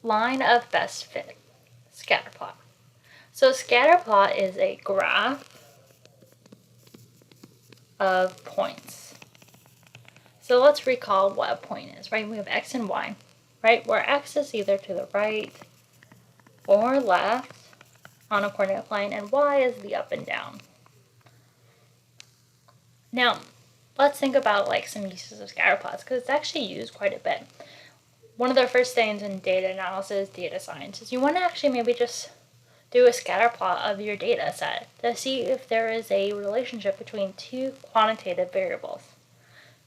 line of best fit, scatter plot. So scatter plot is a graph of points. So let's recall what a point is, right? We have x and y, right? Where x is either to the right or left on a coordinate plane, and y is the up and down. Now, let's think about like some uses of scatter plots, because it's actually used quite a bit. One of the first things in data analysis, data science, is you want to actually maybe just do a scatter plot of your data set to see if there is a relationship between two quantitative variables.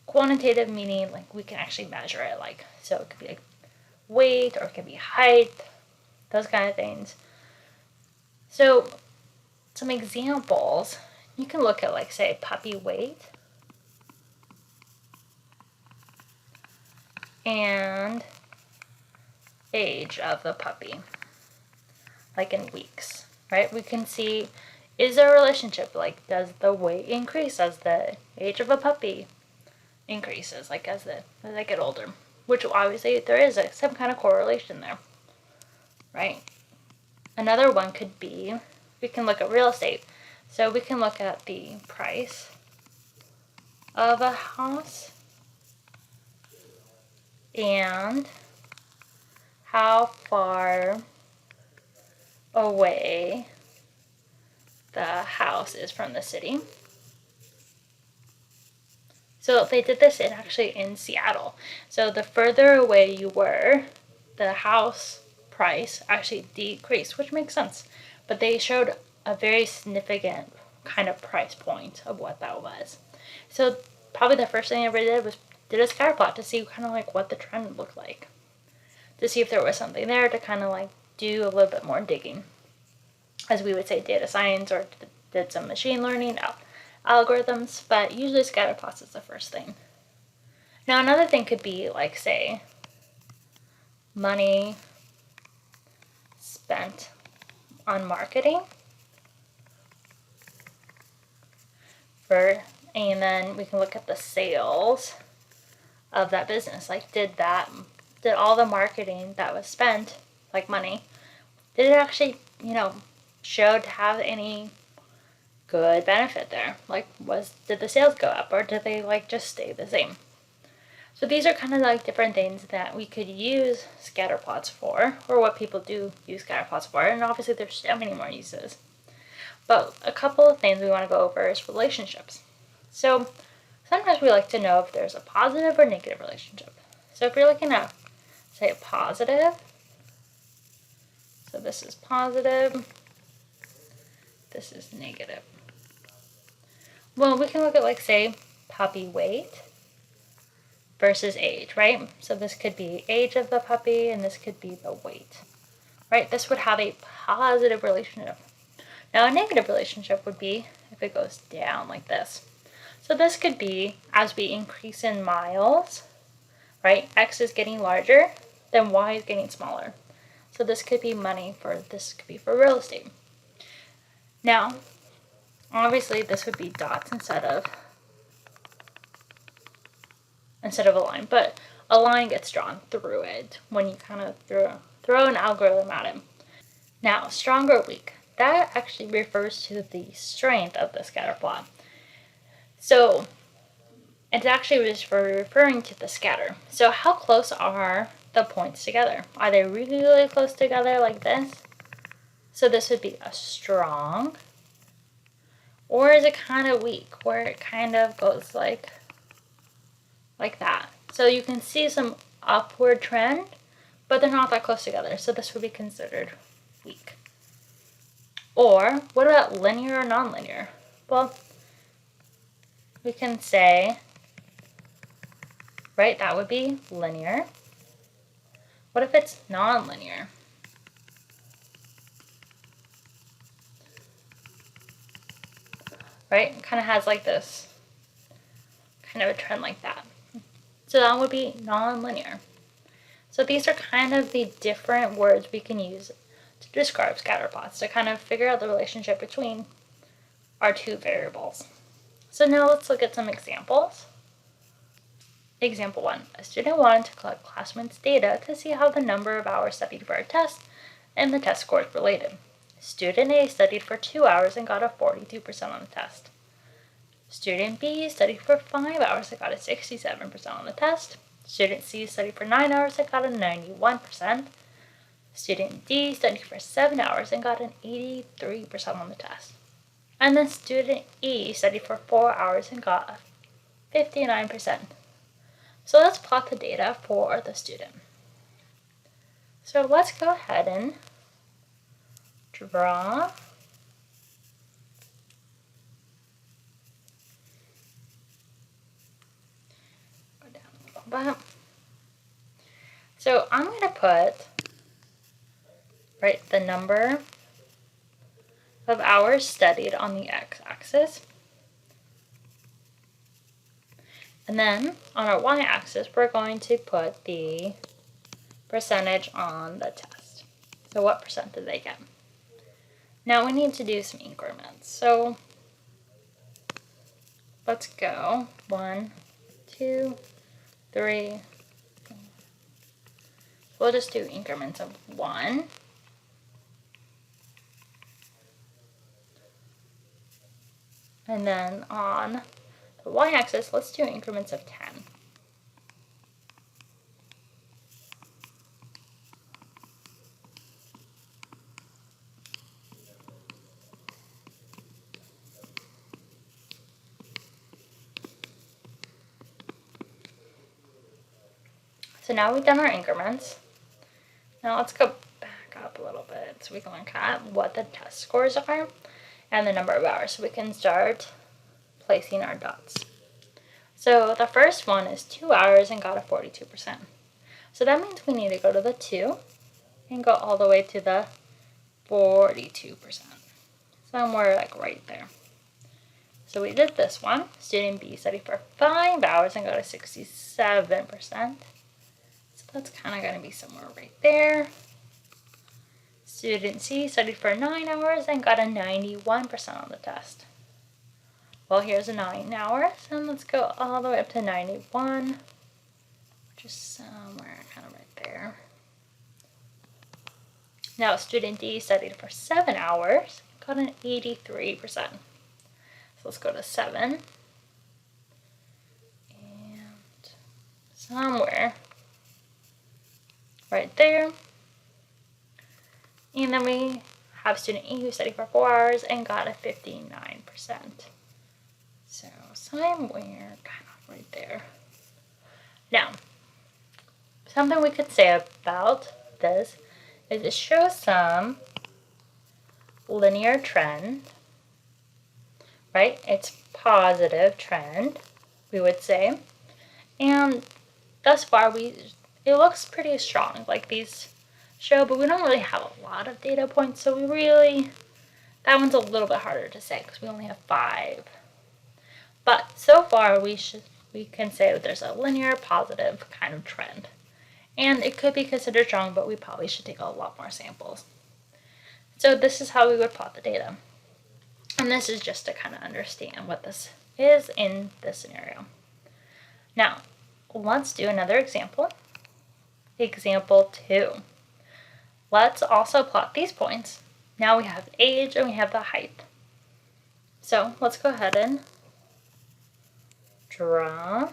Quantitative meaning like we can actually measure it, like, so it could be like weight or it could be height, those kind of things. So some examples, you can look at like say puppy weight and age of the puppy, like in weeks, right? We can see, is there a relationship, like does the weight increase as the age of a puppy increases, like as they get older, which obviously there is some kind of correlation there, right? Another one could be, we can look at real estate. So we can look at the price of a house and how far away the house is from the city. So they did this in Seattle. So the further away you were, the house price actually decreased, which makes sense. But they showed a very significant kind of price point of what that was. So probably the first thing I ever did was did a scatter plot to see kind of like what the trend looked like, to see if there was something there, to kind of like do a little bit more digging, as we would say data science, or did some machine learning algorithms, but usually scatter plots is the first thing. Now another thing could be like say money spent on marketing and then we can look at the sales of that business. Like did all the marketing that was spent, like money, did it actually, show to have any good benefit there? Like did the sales go up, or did they like just stay the same? So these are kind of like different things that we could use scatter plots for, or what people do use scatter plots for, and obviously there's so many more uses. But a couple of things we want to go over is relationships. So sometimes we like to know if there's a positive or negative relationship. So if you're looking at, say, a positive, so this is positive, this is negative. Well, we can look at like, say, puppy weight versus age, right? So this could be age of the puppy and this could be the weight, right? This would have a positive relationship. Now a negative relationship would be if it goes down like this. So this could be as we increase in miles, right? X is getting larger, then Y is getting smaller. So this could be this could be for real estate. Now, obviously this would be dots instead of a line, but a line gets drawn through it when you kind of throw an algorithm at it. Now, strong or weak, that actually refers to the strength of the scatter plot. So it's actually referring to the scatter. So how close are the points together? Are they really, really close together like this? So this would be a strong. Or is it kind of weak, where it kind of goes like that? So you can see some upward trend, but they're not that close together. So this would be considered weak. Or what about linear or nonlinear? Well, we can say, right, that would be linear. What if it's nonlinear? Right, it kind of has like this kind of a trend like that. So that would be nonlinear. So these are kind of the different words we can use to describe scatter plots, to kind of figure out the relationship between our two variables. So now let's look at some examples. Example 1. A student wanted to collect classmates' data to see how the number of hours studied for a test and the test scores related. Student A studied for 2 hours and got a 42% on the test. Student B studied for 5 hours and got a 67% on the test. Student C studied for 9 hours and got a 91%. Student D studied for 7 hours and got an 83% on the test. And then student E studied for 4 hours and got a 59%. So let's plot the data for the student. So let's go ahead and draw So I'm going to put the number of hours studied on the x-axis. And then on our y-axis, we're going to put the percentage on the test. So what percent did they get? Now we need to do some increments. So let's go 1, 2, 3. We'll just do increments of 1. And then on the y-axis, let's do increments of 10. So now we've done our increments. Now let's go back up a little bit so we can look at what the test scores are and the number of hours, so we can start placing our dots. So the first one is 2 hours and got a 42%. So that means we need to go to the 2 and go all the way to the 42%. Somewhere like right there. So we did this one. Student B studied for 5 hours and got a 67%. So that's kind of going to be somewhere right there. Student C studied for 9 hours and got a 91% on the test. Well, here's a 9 hours, and let's go all the way up to 91, which is somewhere kind of right there. Now, student D studied for 7 hours, got an 83%. So let's go to 7, and somewhere right there. And then we have student E who studied for 4 hours and got a 59%. So somewhere kind of right there. Now, something we could say about this is it shows some linear trend, right? It's positive trend, we would say. And thus far, it looks pretty strong, like these show, but we don't really have a lot of data points, so that one's a little bit harder to say because we only have 5. But so far, we can say that there's a linear positive kind of trend. And it could be considered strong, but we probably should take a lot more samples. So this is how we would plot the data. And this is just to kind of understand what this is in this scenario. Now, let's do another example. Example 2. Let's also plot these points. Now we have age and we have the height. So let's go ahead and draw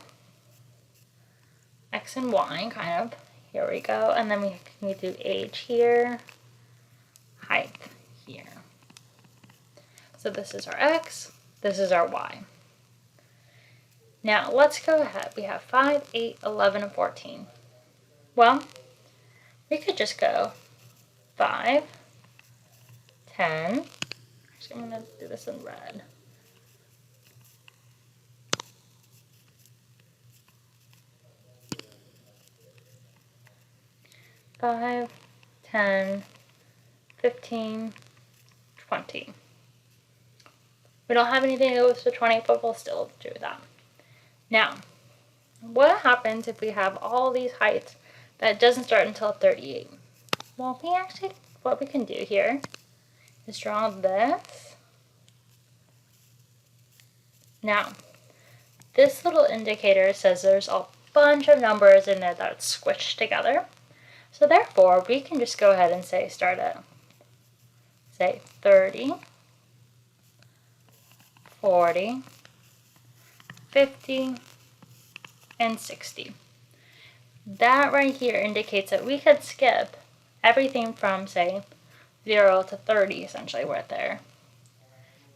X and Y kind of. Here we go. And then we can do age here, height here. So this is our X, this is our Y. Now let's go ahead. We have 5, 8, 11, and 14. Well, we could just go 5, 10. Actually, I'm going to do this in red. 5, 10, 15, 20. We don't have anything that goes to 20, but we'll still do that. Now, what happens if we have all these heights that doesn't start until 38? Well, what we can do here is draw this. Now, this little indicator says there's a bunch of numbers in there that's squished together. So therefore, we can just go ahead and start at, say, 30, 40, 50, and 60. That right here indicates that we could skip everything from, say, 0 to 30, essentially, right there.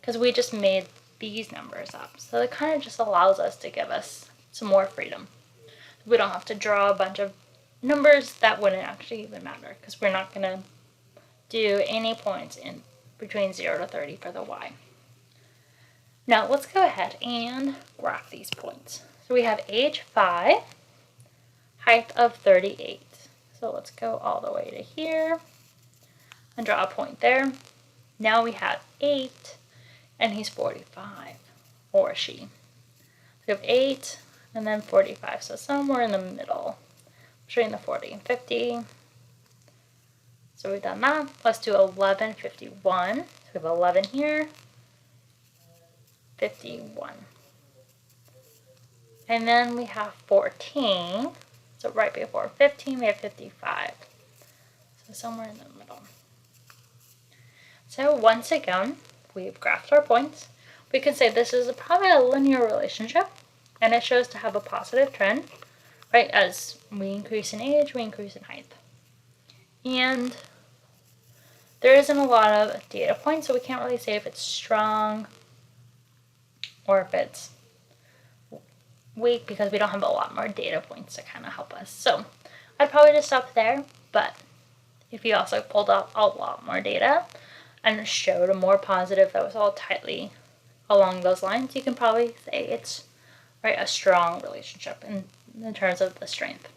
Because we just made these numbers up. So it kind of just allows us to give us some more freedom. We don't have to draw a bunch of numbers that wouldn't actually even matter, because we're not going to do any points in between 0 to 30 for the y. Now let's go ahead and graph these points. So we have age 5, height of 38. So let's go all the way to here and draw a point there. Now we have 8, and he's 45, or she. We have 8 and then 45, so somewhere in the middle, between the 40 and 50. So we've done that. Let's do 11, 51. So we have 11 here, 51. And then we have 14. So right before 15, we have 55. So somewhere in the middle. So once again, we've graphed our points. We can say this is probably a linear relationship, and it shows to have a positive trend, right? As we increase in age, we increase in height. And there isn't a lot of data points, so we can't really say if it's strong or if it's weak, because we don't have a lot more data points to kind of help us. So I'd probably just stop there, but if you also pulled up a lot more data and showed a more positive that was all tightly along those lines, you can probably say it's, right, a strong relationship in terms of the strength.